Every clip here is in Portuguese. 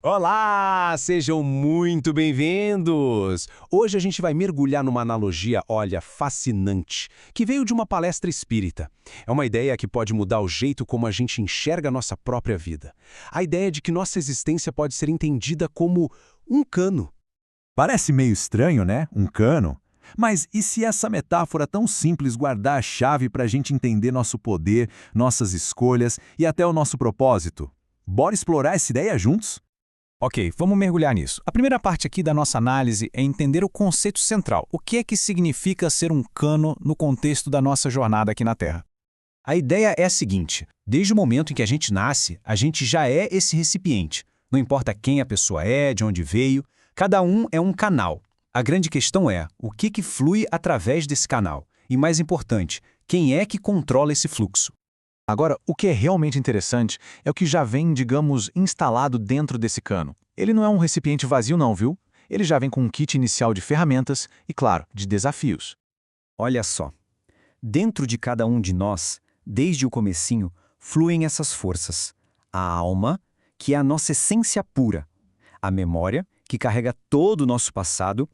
Olá, sejam muito bem-vindos! Hoje a gente vai mergulhar numa analogia, olha, fascinante, que veio de uma palestra espírita. É uma ideia que pode mudar o jeito como a gente enxerga a nossa própria vida. A ideia de que nossa existência pode ser entendida como um cano. Parece meio estranho, né? Um cano. Mas e se essa metáfora tão simples guardar a chave para a gente entender nosso poder, nossas escolhas e até o nosso propósito? Bora explorar essa ideia juntos? Ok, vamos mergulhar nisso. A primeira parte aqui da nossa análise é entender o conceito central. O que é que significa ser um cano no contexto da nossa jornada aqui na Terra? A ideia é a seguinte: desde o momento em que a gente nasce, a gente já é esse recipiente. Não importa quem a pessoa é, de onde veio, cada um é um canal. A grande questão é o que flui através desse canal. E mais importante, quem é que controla esse fluxo? Agora, o que é realmente interessante é o que já vem, digamos, instalado dentro desse cano. Ele não é um recipiente vazio não, viu? Ele já vem com um kit inicial de ferramentas e, claro, de desafios. Olha só, dentro de cada um de nós, desde o comecinho, fluem essas forças. A alma, que é a nossa essência pura. A memória, que carrega todo o nosso passado.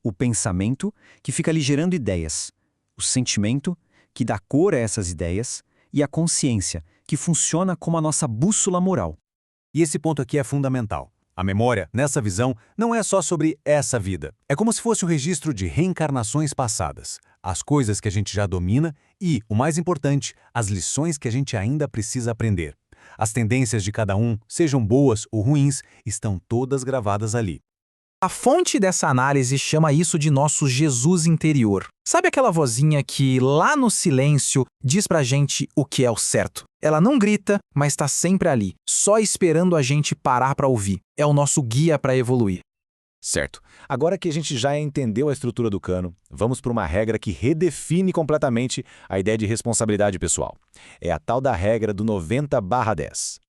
O pensamento, que fica ali gerando ideias. O sentimento, que dá cor a essas ideias. E a consciência, que funciona como a nossa bússola moral. E esse ponto aqui é fundamental. A memória, nessa visão, não é só sobre essa vida. É como se fosse o registro de reencarnações passadas, as coisas que a gente já domina e, o mais importante, as lições que a gente ainda precisa aprender. As tendências de cada um, sejam boas ou ruins, estão todas gravadas ali. A fonte dessa análise chama isso de nosso Jesus interior. Sabe aquela vozinha que, lá no silêncio, diz pra gente o que é o certo? Ela não grita, mas está sempre ali, só esperando a gente parar pra ouvir. É o nosso guia para evoluir. Certo. Agora que a gente já entendeu a estrutura do cano, vamos para uma regra que redefine completamente a ideia de responsabilidade pessoal. É a tal da regra do 90/10.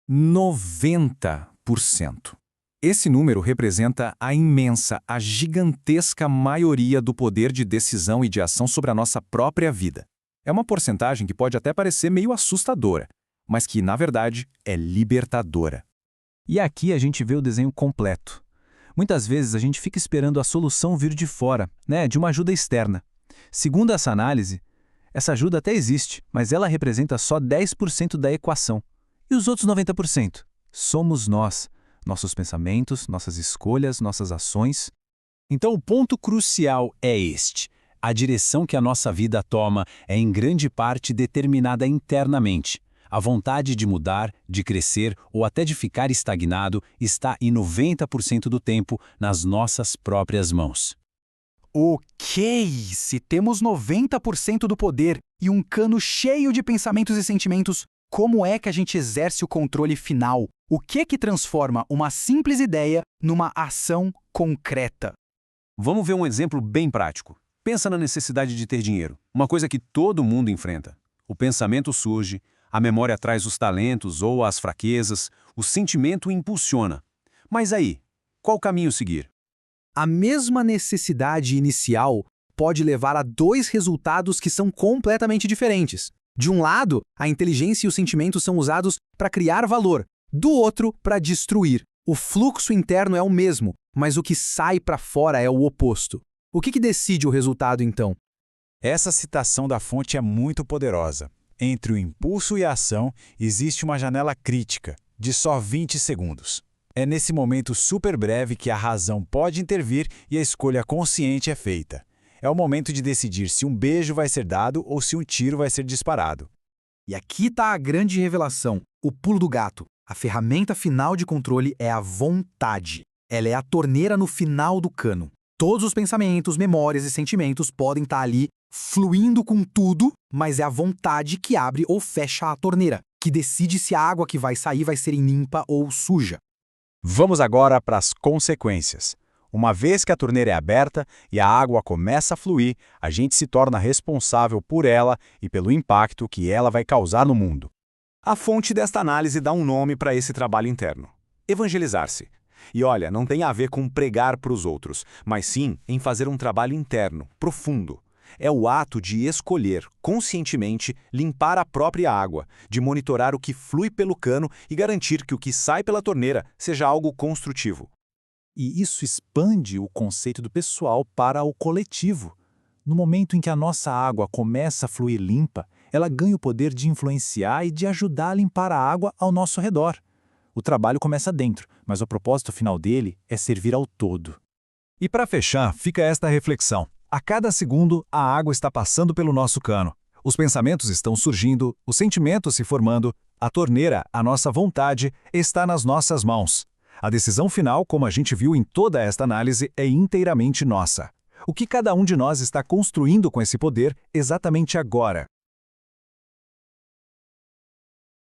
90%. Esse número representa a imensa, a gigantesca maioria do poder de decisão e de ação sobre a nossa própria vida. É uma porcentagem que pode até parecer meio assustadora, mas que, na verdade, é libertadora. E aqui a gente vê o desenho completo. Muitas vezes a gente fica esperando a solução vir de fora, de uma ajuda externa. Segundo essa análise, essa ajuda até existe, mas ela representa só 10% da equação. E os outros 90%? Somos nós. Nossos pensamentos, nossas escolhas, nossas ações. Então o ponto crucial é este. A direção que a nossa vida toma é em grande parte determinada internamente. A vontade de mudar, de crescer ou até de ficar estagnado está em 90% do tempo nas nossas próprias mãos. Ok, se temos 90% do poder e um cano cheio de pensamentos e sentimentos, como é que a gente exerce o controle final? O que transforma uma simples ideia numa ação concreta? Vamos ver um exemplo bem prático. Pensa na necessidade de ter dinheiro, uma coisa que todo mundo enfrenta. O pensamento surge, a memória traz os talentos ou as fraquezas, o sentimento impulsiona. Mas aí, qual caminho seguir? A mesma necessidade inicial pode levar a dois resultados que são completamente diferentes. De um lado, a inteligência e os sentimentos são usados para criar valor, do outro, para destruir. O fluxo interno é o mesmo, mas o que sai para fora é o oposto. O que decide o resultado, então? Essa citação da fonte é muito poderosa. Entre o impulso e a ação, existe uma janela crítica, de só 20 segundos. É nesse momento super breve que a razão pode intervir e a escolha consciente é feita. É o momento de decidir se um beijo vai ser dado ou se um tiro vai ser disparado. E aqui está a grande revelação, o pulo do gato. A ferramenta final de controle é a vontade. Ela é a torneira no final do cano. Todos os pensamentos, memórias e sentimentos podem estar ali fluindo com tudo, mas é a vontade que abre ou fecha a torneira, que decide se a água que vai sair vai ser limpa ou suja. Vamos agora para as consequências. Uma vez que a torneira é aberta e a água começa a fluir, a gente se torna responsável por ela e pelo impacto que ela vai causar no mundo. A fonte desta análise dá um nome para esse trabalho interno: evangelizar-se. E olha, não tem a ver com pregar para os outros, mas sim em fazer um trabalho interno, profundo. É o ato de escolher, conscientemente, limpar a própria água, de monitorar o que flui pelo cano e garantir que o que sai pela torneira seja algo construtivo. E isso expande o conceito do pessoal para o coletivo. No momento em que a nossa água começa a fluir limpa, ela ganha o poder de influenciar e de ajudar a limpar a água ao nosso redor. O trabalho começa dentro, mas o propósito final dele é servir ao todo. E para fechar, fica esta reflexão. A cada segundo, a água está passando pelo nosso cano. Os pensamentos estão surgindo, os sentimentos se formando, a torneira, a nossa vontade, está nas nossas mãos. A decisão final, como a gente viu em toda esta análise, é inteiramente nossa. O que cada um de nós está construindo com esse poder exatamente agora?